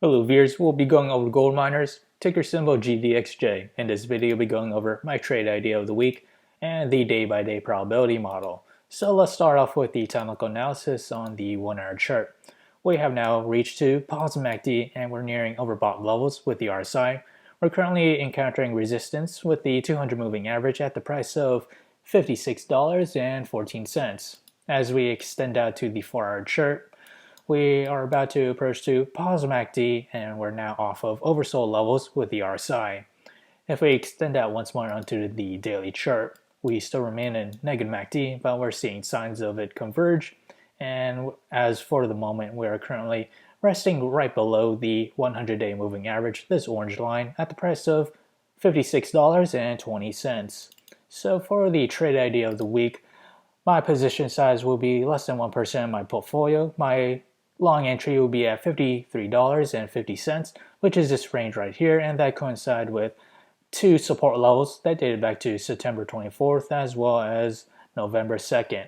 Hello viewers, we'll be going over gold miners, ticker symbol GDXJ. In this video, we'll be going over my trade idea of the week and the day-by-day probability model. So let's start off with the technical analysis on the 1 hour chart. We have now reached to positive MACD and we're nearing overbought levels with the RSI. We're currently encountering resistance with the 200 moving average at the price of $56.14. As we extend out to the 4 hour chart, we are about to approach to positive MACD and we're now off of oversold levels with the RSI. If we extend out once more onto the daily chart, we still remain in negative MACD, but we're seeing signs of it converge. And as for the moment, we are currently resting right below the 100-day moving average, this orange line, at the price of $56.20. So for the trade idea of the week, my position size will be less than 1% of my portfolio. My long entry will be at $53.50, which is this range right here, and that coincides with two support levels that dated back to September 24th as well as November 2nd.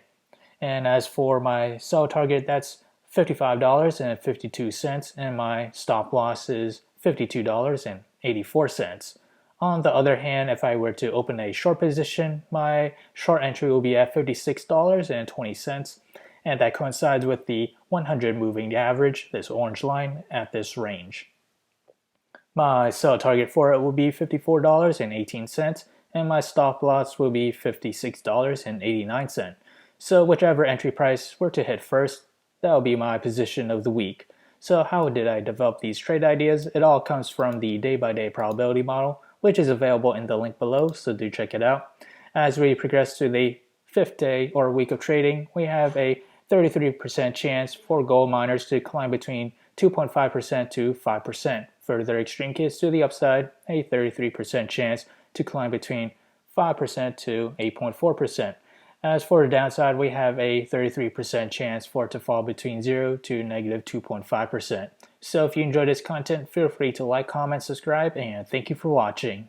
And as for my sell target, that's $55.52, and my stop loss is $52.84. On the other hand, if I were to open a short position, my short entry will be at $56.20, and that coincides with the 100 moving average, this orange line, at this range. My sell target for it will be $54.18, and my stop loss will be $56.89. So whichever entry price were to hit first, that will be my position of the week. So how did I develop these trade ideas? It all comes from the day-by-day probability model, which is available in the link below, so do check it out. As we progress to the 5th day or week of trading, we have a 33% chance for gold miners to climb between 2.5% to 5%. Further extreme case to the upside, a 33% chance to climb between 5% to 8.4%. As for the downside, we have a 33% chance for it to fall between 0 to negative 2.5%. So if you enjoyed this content, feel free to like, comment, subscribe, and thank you for watching.